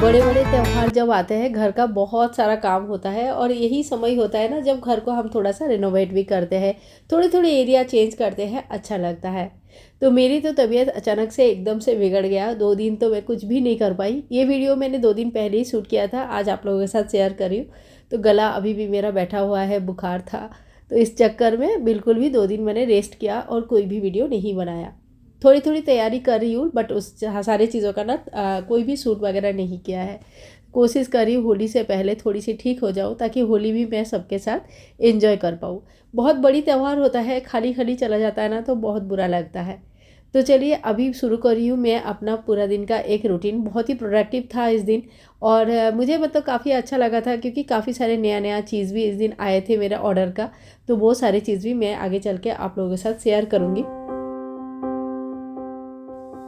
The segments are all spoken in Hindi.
बड़े बड़े त्योहार जब आते हैं घर का बहुत सारा काम होता है और यही समय होता है ना जब घर को हम थोड़ा सा रिनोवेट भी करते हैं, थोड़ी थोड़ी एरिया चेंज करते हैं, अच्छा लगता है। तो मेरी तो तबीयत अचानक से एकदम से बिगड़ गया, 2 दिन तो मैं कुछ भी नहीं कर पाई। ये वीडियो मैंने 2 दिन पहले ही शूट किया था, आज आप लोगों के साथ शेयर कर रही हूँ। तो गला अभी भी मेरा बैठा हुआ है, बुखार था। तो इस चक्कर में बिल्कुल भी 2 दिन मैंने रेस्ट किया और कोई भी वीडियो नहीं बनाया। थोड़ी थोड़ी तैयारी कर रही हूँ बट उस सारी चीज़ों का ना कोई भी शूट वगैरह नहीं किया है। कोशिश कर रही हूँ होली से पहले थोड़ी सी ठीक हो जाऊँ ताकि होली भी मैं सबके साथ एंजॉय कर पाऊँ। बहुत बड़ी त्यौहार होता है, खाली खाली चला जाता है ना तो बहुत बुरा लगता है। तो चलिए अभी शुरू कर रही हूँ मैं अपना पूरा दिन का एक रूटीन। बहुत ही प्रोडक्टिव था इस दिन और मुझे मतलब काफ़ी अच्छा लगा था क्योंकि काफ़ी सारे नया नया चीज़ भी इस दिन आए थे मेरा ऑर्डर का। तो वो सारी चीज़ भी मैं आगे चल के आप लोगों के साथ शेयर करूँगी।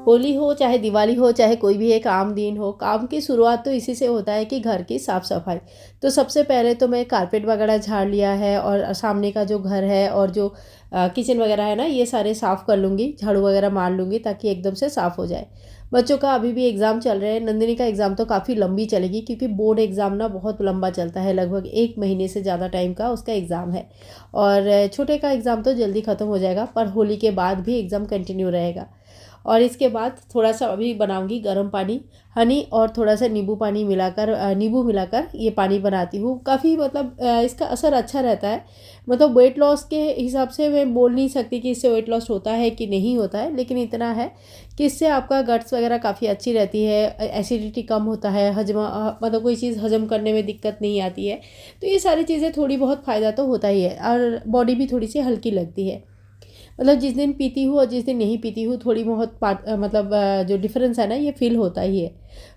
होली हो चाहे दिवाली हो चाहे कोई भी एक आम दिन हो, काम की शुरुआत तो इसी से होता है कि घर की साफ़ सफाई। तो सबसे पहले तो मैं कारपेट वगैरह झाड़ लिया है और सामने का जो घर है और जो किचन वगैरह है ना, ये सारे साफ़ कर लूँगी, झाड़ू वगैरह मार लूँगी ताकि एकदम से साफ़ हो जाए। बच्चों का अभी भी एग्ज़ाम चल रहे हैं। नंदिनी का एग्ज़ाम तो काफ़ी लंबी चलेगी क्योंकि बोर्ड एग्ज़ाम ना बहुत लंबा चलता है, लगभग 1 महीने से ज़्यादा टाइम का उसका एग्ज़ाम है। और छोटे का एग्ज़ाम तो जल्दी ख़त्म हो जाएगा पर होली के बाद भी एग्ज़ाम कंटिन्यू रहेगा। और इसके बाद थोड़ा सा अभी बनाऊंगी गर्म पानी, हनी और थोड़ा सा नींबू पानी मिलाकर, नींबू मिलाकर ये पानी बनाती हूँ। काफ़ी मतलब इसका असर अच्छा रहता है। मतलब वेट लॉस के हिसाब से मैं बोल नहीं सकती कि इससे वेट लॉस होता है कि नहीं होता है, लेकिन इतना है कि इससे आपका गट्स वगैरह काफ़ी अच्छी रहती है, एसिडिटी कम होता है, हजमा मतलब कोई चीज़ हजम करने में दिक्कत नहीं आती है। तो ये सारी चीज़ें थोड़ी बहुत फ़ायदा तो होता ही है और बॉडी भी थोड़ी सी हल्की लगती है। मतलब जिस दिन पीती हूँ और जिस दिन नहीं पीती हूँ थोड़ी बहुत मतलब जो डिफरेंस है ना ये फील होता ही है।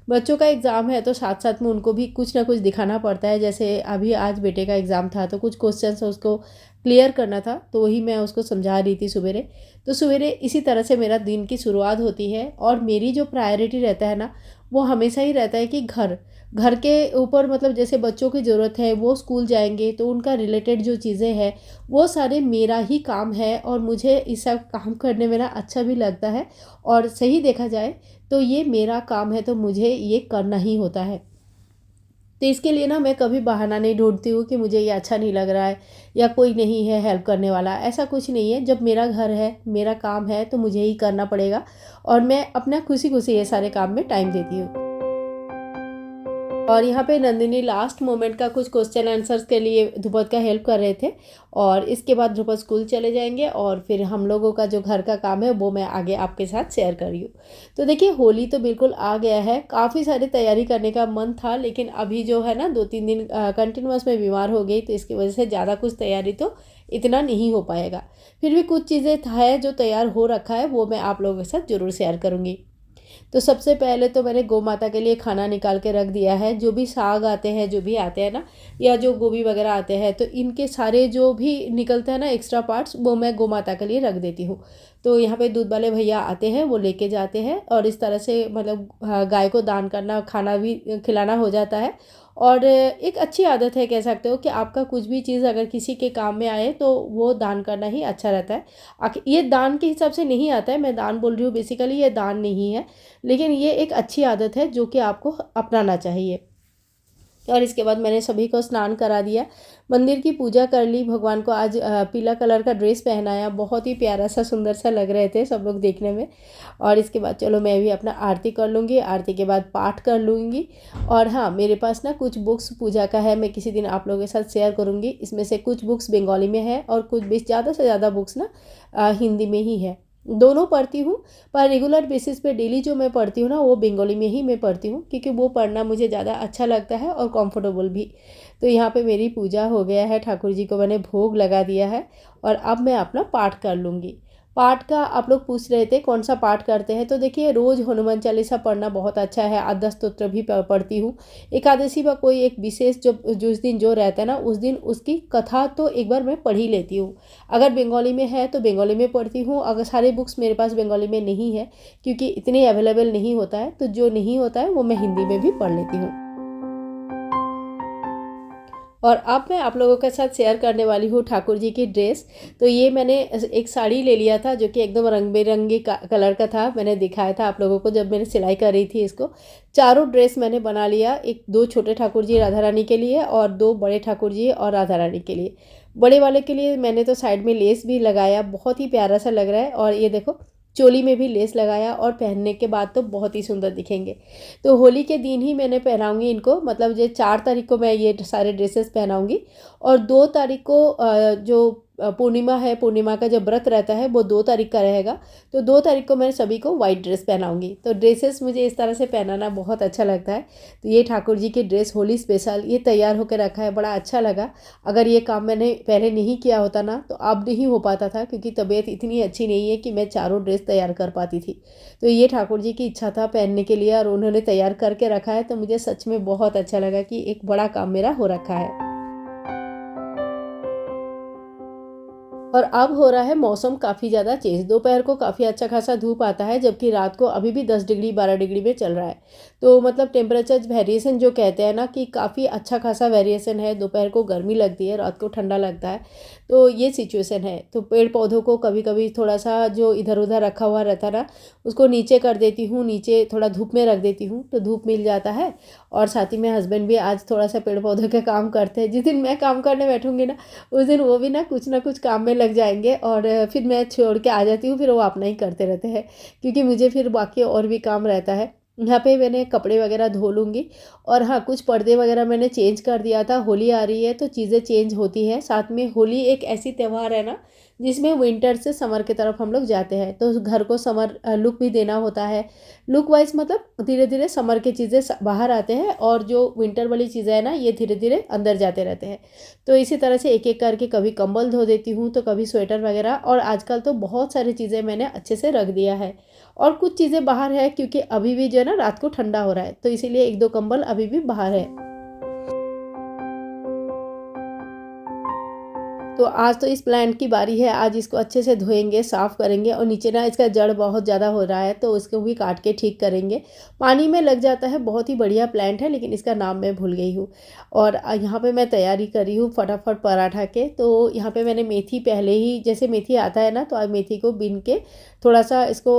बच्चों का एग्ज़ाम है तो साथ साथ में उनको भी कुछ ना कुछ दिखाना पड़ता है। जैसे अभी आज बेटे का एग्ज़ाम था तो कुछ क्वेश्चंस उसको क्लियर करना था, तो वही मैं उसको समझा रही थी सवेरे। तो सवेरे इसी तरह से मेरा दिन की शुरुआत होती है और मेरी जो प्रायोरिटी रहता है ना, वो हमेशा ही रहता है कि घर घर के ऊपर, मतलब जैसे बच्चों की ज़रूरत है, वो स्कूल जाएंगे तो उनका रिलेटेड जो चीज़ें हैं वो सारे मेरा ही काम है और मुझे इस सब काम करने में ना अच्छा भी लगता है। और सही देखा जाए तो ये मेरा काम है तो मुझे ये करना ही होता है। तो इसके लिए ना मैं कभी बहाना नहीं ढूंढती हूँ कि मुझे ये अच्छा नहीं लग रहा है या कोई नहीं है हेल्प करने वाला, ऐसा कुछ नहीं है। जब मेरा घर है, मेरा काम है तो मुझे ही करना पड़ेगा और मैं अपना खुशी खुशी ये सारे काम में टाइम देती हूँ। और यहाँ पे नंदिनी लास्ट मोमेंट का कुछ क्वेश्चन आंसर्स के लिए ध्रुपद का हेल्प कर रहे थे और इसके बाद ध्रुपद स्कूल चले जाएंगे और फिर हम लोगों का जो घर का काम है वो मैं आगे आपके साथ शेयर कर रही हूँ। तो देखिए होली तो बिल्कुल आ गया है, काफ़ी सारी तैयारी करने का मन था लेकिन अभी जो है ना 2-3 दिन कंटिन्यूस में बीमार हो गई तो इसकी वजह से ज़्यादा कुछ तैयारी तो इतना नहीं हो पाएगा। फिर भी कुछ चीज़ें है जो तैयार हो रखा है वो मैं आप लोगों के साथ ज़रूर शेयर करूँगी। तो सबसे पहले तो मैंने गौ माता के लिए खाना निकाल के रख दिया है। जो भी साग आते हैं, जो भी आते हैं ना, या जो गोभी वगैरह आते हैं तो इनके सारे जो भी निकलते हैं ना एक्स्ट्रा पार्ट्स, वो मैं गौ माता के लिए रख देती हूँ। तो यहाँ पे दूध वाले भैया आते हैं, वो लेके जाते हैं और इस तरह से मतलब गाय को दान करना, खाना भी खिलाना हो जाता है। और एक अच्छी आदत है, कह सकते हो कि आपका कुछ भी चीज़ अगर किसी के काम में आए तो वो दान करना ही अच्छा रहता है। ये दान के हिसाब से नहीं आता है, मैं दान बोल रही हूँ, बेसिकली ये दान नहीं है, लेकिन ये एक अच्छी आदत है जो कि आपको अपनाना चाहिए। और इसके बाद मैंने सभी को स्नान करा दिया, मंदिर की पूजा कर ली। भगवान को आज पीला कलर का ड्रेस पहनाया, बहुत ही प्यारा सा सुंदर सा लग रहे थे सब लोग देखने में। और इसके बाद चलो मैं भी अपना आरती कर लूँगी, आरती के बाद पाठ कर लूँगी। और हाँ, मेरे पास ना कुछ बुक्स पूजा का है, मैं किसी दिन आप लोगों के साथ शेयर करूँगी। इसमें से कुछ बुक्स बंगाली में है और कुछ ज़्यादा से ज़्यादा बुक्स ना हिंदी में ही है। दोनों पढ़ती हूँ पर रेगुलर बेसिस पे डेली जो मैं पढ़ती हूँ ना वो बंगाली में ही मैं पढ़ती हूँ क्योंकि वो पढ़ना मुझे ज़्यादा अच्छा लगता है और कंफर्टेबल भी। तो यहाँ पे मेरी पूजा हो गया है, ठाकुर जी को मैंने भोग लगा दिया है और अब मैं अपना पाठ कर लूँगी। पाठ का आप लोग पूछ रहे थे कौन सा पाठ करते हैं, तो देखिए रोज़ हनुमान चालीसा पढ़ना बहुत अच्छा है, आद्या स्तोत्र भी पढ़ती हूँ। एकादशी का कोई एक विशेष जो जो उस दिन जो रहता है ना, उस दिन उसकी कथा तो एक बार मैं पढ़ ही लेती हूँ। अगर बंगाली में है तो बंगाली में पढ़ती हूँ, अगर सारे बुक्स मेरे पास बंगाली में नहीं है क्योंकि इतने अवेलेबल नहीं होता है, तो जो नहीं होता है वो मैं हिंदी में भी पढ़ लेती हूँ। और अब मैं आप लोगों के साथ शेयर करने वाली हूँ ठाकुर जी की ड्रेस। तो ये मैंने एक साड़ी ले लिया था जो कि एकदम रंग बिरंगी कलर का था। मैंने दिखाया था आप लोगों को जब मैंने सिलाई कर रही थी इसको। चारों ड्रेस मैंने बना लिया, एक 2 छोटे ठाकुर जी राधा रानी के लिए और 2 बड़े ठाकुर जी और राधा रानी के लिए। बड़े वाले के लिए मैंने तो साइड में लेस भी लगाया, बहुत ही प्यारा सा लग रहा है। और ये देखो चोली में भी लेस लगाया और पहनने के बाद तो बहुत ही सुंदर दिखेंगे। तो होली के दिन ही मैंने पहनाऊंगी इनको, मतलब ये 4 तारीख को मैं ये सारे ड्रेसेस पहनाऊंगी। और 2 तारीख को जो पूर्णिमा है, पूर्णिमा का जब व्रत रहता है वो 2 तारीख का रहेगा। तो 2 तारीख को मैं सभी को वाइट ड्रेस पहनाऊंगी। तो ड्रेसेस मुझे इस तरह से पहनाना बहुत अच्छा लगता है। तो ये ठाकुर जी की ड्रेस होली स्पेशल ये तैयार होकर रखा है, बड़ा अच्छा लगा। अगर ये काम मैंने पहले नहीं किया होता ना तो अब नहीं हो पाता था, क्योंकि तबीयत इतनी अच्छी नहीं है कि मैं चारों ड्रेस तैयार कर पाती थी। तो ये ठाकुर जी की इच्छा था पहनने के लिए और उन्होंने तैयार करके रखा है। तो मुझे सच में बहुत अच्छा लगा कि एक बड़ा काम मेरा हो रखा है। और अब हो रहा है मौसम काफ़ी ज़्यादा चेंज, दोपहर को काफ़ी अच्छा खासा धूप आता है, जबकि रात को अभी भी 10 डिग्री 12 डिग्री में चल रहा है। तो मतलब टेम्परेचर वेरिएशन जो कहते हैं ना कि काफ़ी अच्छा खासा वेरिएशन है। दोपहर को गर्मी लगती है, रात को ठंडा लगता है। तो ये सिचुएशन है। तो पेड़ पौधों को कभी कभी थोड़ा सा जो इधर उधर रखा हुआ रहता ना उसको नीचे कर देती हूँ, नीचे थोड़ा धूप में रख देती हूँ तो धूप मिल जाता है। और साथ ही में हस्बैंड भी आज थोड़ा सा पेड़ पौधों के काम करते हैं। जिस दिन मैं काम करने बैठूंगी ना उस दिन वो भी ना कुछ काम में लग जाएंगे और फिर मैं छोड़ के आ जाती हूँ, फिर वो अपना ही करते रहते हैं, क्योंकि मुझे फिर बाकी और भी काम रहता है। यहाँ पे मैंने कपड़े वगैरह धो लूँगी। और हाँ, कुछ पर्दे वगैरह मैंने चेंज कर दिया था। होली आ रही है तो चीज़ें चेंज होती है। साथ में होली एक ऐसी त्यौहार है ना जिसमें विंटर से समर की तरफ हम लोग जाते हैं, तो घर को समर लुक भी देना होता है। लुक वाइज मतलब धीरे धीरे समर की चीज़ें बाहर आते हैं और जो विंटर वाली चीज़ें हैं ना ये धीरे धीरे अंदर जाते रहते हैं। तो इसी तरह से एक एक करके कभी कंबल धो देती हूँ तो कभी स्वेटर वगैरह। और आजकल तो बहुत सारी चीज़ें मैंने अच्छे से रख दिया है। और कुछ चीज़ें बाहर है क्योंकि अभी भी जो है ना रात को ठंडा हो रहा है, तो इसीलिए 1-2 कंबल अभी भी बाहर है। तो आज तो इस प्लांट की बारी है, आज इसको अच्छे से धोएंगे, साफ़ करेंगे। और नीचे ना इसका जड़ बहुत ज़्यादा हो रहा है तो उसको भी काट के ठीक करेंगे। पानी में लग जाता है, बहुत ही बढ़िया प्लांट है, लेकिन इसका नाम मैं भूल गई हूँ। और यहाँ पे मैं तैयारी कर रही हूँ फटाफट पराठा के। तो यहाँ पे मैंने मेथी पहले ही, जैसे मेथी आता है ना तो आज मेथी को बीन के थोड़ा सा इसको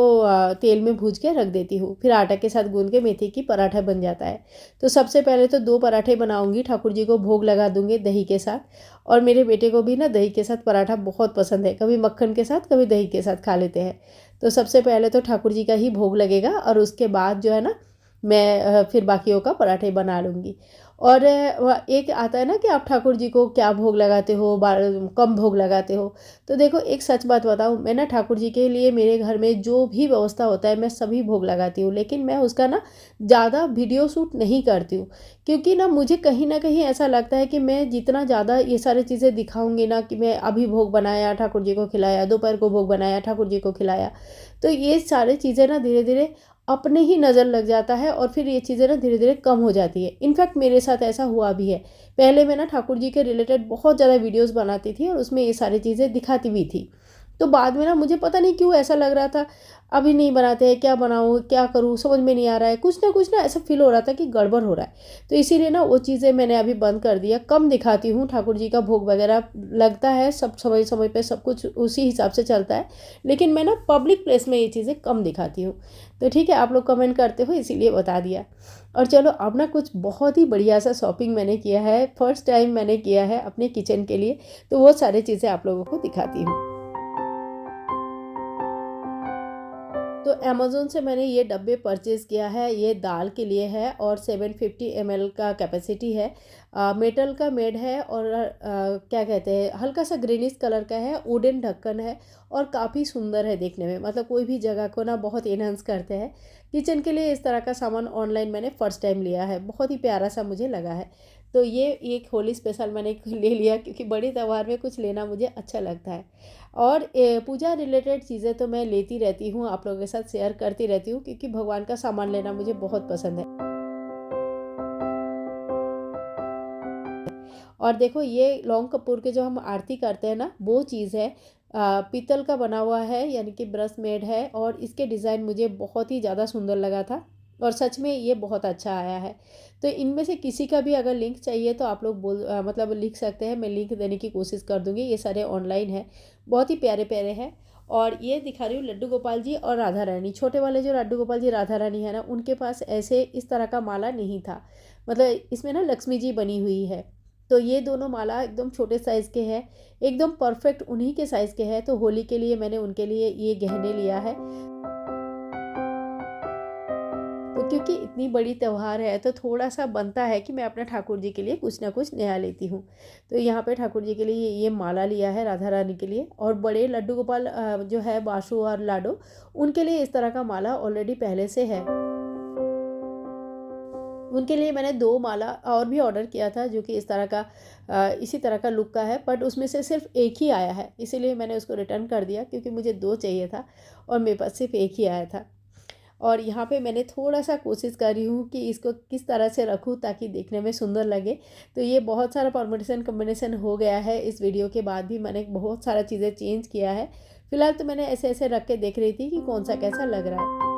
तेल में भूज के रख देती हूँ, फिर आटा के साथ गूंद के मेथी की पराठा बन जाता है। तो सबसे पहले तो 2 पराठे बनाऊँगी, ठाकुर जी को भोग लगा दूँगी दही के साथ। और मेरे बेटे को भी ना दही के साथ पराठा बहुत पसंद है, कभी मक्खन के साथ कभी दही के साथ खा लेते हैं। तो सबसे पहले तो ठाकुर जी का ही भोग लगेगा और उसके बाद जो है ना मैं फिर बाकियों का पराठे बना लूँगी। और एक आता है ना कि आप ठाकुर जी को क्या भोग लगाते हो, कम भोग लगाते हो। तो देखो एक सच बात बताऊँ, मैं ना ठाकुर जी के लिए मेरे घर में जो भी व्यवस्था होता है मैं सभी भोग लगाती हूँ, लेकिन मैं उसका ना ज़्यादा वीडियो शूट नहीं करती हूँ। क्योंकि ना कहीं ऐसा लगता है कि मैं जितना ज़्यादा ये सारी चीज़ें दिखाऊंगी ना कि मैं अभी भोग बनाया ठाकुर जी को खिलाया, दोपहर को भोग बनाया ठाकुर जी को खिलाया, तो ये सारी चीज़ें ना धीरे धीरे अपने ही नज़र लग जाता है और फिर ये चीज़ें ना धीरे धीरे कम हो जाती है। इनफैक्ट मेरे साथ ऐसा हुआ भी है। पहले मैं ना ठाकुर जी के रिलेटेड बहुत ज़्यादा वीडियोस बनाती थी और उसमें ये सारी चीज़ें दिखाती भी थी। तो बाद में ना मुझे पता नहीं क्यों ऐसा लग रहा था, अभी नहीं बनाते हैं, क्या बनाऊँ क्या करूँ समझ में नहीं आ रहा है, कुछ ना ऐसा फील हो रहा था कि गड़बड़ हो रहा है। तो इसीलिए ना वो चीज़ें मैंने अभी बंद कर दिया, कम दिखाती हूँ। ठाकुर जी का भोग वगैरह लगता है सब समय समय पे सब कुछ उसी हिसाब से चलता है, लेकिन मैं ना पब्लिक प्लेस में ये चीज़ें कम दिखाती हूँ। तो ठीक है, आप लोग कमेंट करते हो इसीलिए बता दिया। और चलो अब ना कुछ बहुत ही बढ़िया सा शॉपिंग मैंने किया है, फर्स्ट टाइम मैंने किया है अपने किचन के लिए, तो वो सारी चीज़ें आप लोगों को दिखाती हूँ। तो अमेज़न से मैंने ये डब्बे परचेज़ किया है, ये दाल के लिए है और 750 ml का कैपेसिटी है। मेटल का मेड है और क्या कहते हैं हल्का सा ग्रीनिश कलर का है, वुडन ढक्कन है और काफ़ी सुंदर है देखने में, मतलब कोई भी जगह को ना बहुत इन्हांस करते हैं। किचन के लिए इस तरह का सामान ऑनलाइन मैंने फ़र्स्ट टाइम लिया है, बहुत ही प्यारा सा मुझे लगा है। तो ये एक होली स्पेशल मैंने ले लिया, क्योंकि बड़े त्यौहार में कुछ लेना मुझे अच्छा लगता है। और पूजा रिलेटेड चीज़ें तो मैं लेती रहती हूँ, आप लोगों के साथ शेयर करती रहती हूँ, क्योंकि भगवान का सामान लेना मुझे बहुत पसंद है। और देखो ये लौंग कपूर के जो हम आरती करते हैं ना वो चीज़ है, पीतल का बना हुआ है, यानी कि ब्रश मेड है और इसके डिज़ाइन मुझे बहुत ही ज़्यादा सुंदर लगा था। और सच में ये बहुत अच्छा आया है। तो इनमें से किसी का भी अगर लिंक चाहिए तो आप लोग मतलब लिख सकते हैं, मैं लिंक देने की कोशिश कर दूँगी। ये सारे ऑनलाइन है, बहुत ही प्यारे-प्यारे हैं। और ये दिखा रही हूँ लड्डू गोपाल जी और राधा रानी। छोटे वाले जो लड्डू गोपाल जी, राधा रानी है ना, उनके पास ऐसे इस तरह का माला नहीं था। मतलब इसमें ना लक्ष्मी जी बनी हुई है। तो ये दोनों माला एकदम छोटे साइज़ के हैं, एकदम परफेक्ट उन्हीं के साइज़ के हैं। तो होली के लिए मैंने उनके लिए ये गहने लिया है। तो क्योंकि इतनी बड़ी त्योहार है तो थोड़ा-सा बनता है कि मैं अपने ठाकुर जी के लिए कुछ ना कुछ नया लेती हूँ। तो यहाँ पे ठाकुर जी के लिए ये माला लिया है राधा रानी के लिए। और बड़े लड्डू गोपाल जो है बासु और लाडो, उनके लिए इस तरह का माला ऑलरेडी पहले से है। उनके लिए मैंने 2 माला और भी ऑर्डर किया था जो कि इस तरह का इसी तरह का लुक का है, बट उसमें से सिर्फ़ 1 ही आया है। इसीलिए मैंने उसको रिटर्न कर दिया क्योंकि मुझे 2 चाहिए था और मेरे पास सिर्फ़ 1 ही आया था। और यहाँ पे मैंने थोड़ा-सा कोशिश कर रही हूँ कि इसको किस तरह से रखूँ ताकि देखने में सुंदर लगे। तो ये बहुत सारा परम्यूटेशन कॉम्बिनेशन हो गया है। इस वीडियो के बाद भी मैंने बहुत सारा चीज़ें चेंज किया है। फ़िलहाल तो मैंने ऐसे-ऐसे रख के देख रही थी कि कौन-सा कैसा लग रहा है।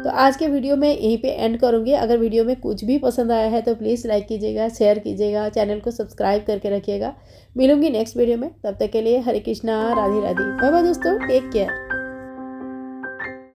तो आज के वीडियो में यहीं पे एंड करूँगी। अगर वीडियो में कुछ भी पसंद आया है तो प्लीज़ लाइक कीजिएगा, शेयर कीजिएगा, चैनल को सब्सक्राइब करके रखिएगा। मिलूँगी नेक्स्ट वीडियो में, तब तक के लिए हरे कृष्णा, राधे राधे। बाय बाय दोस्तों, टेक केयर।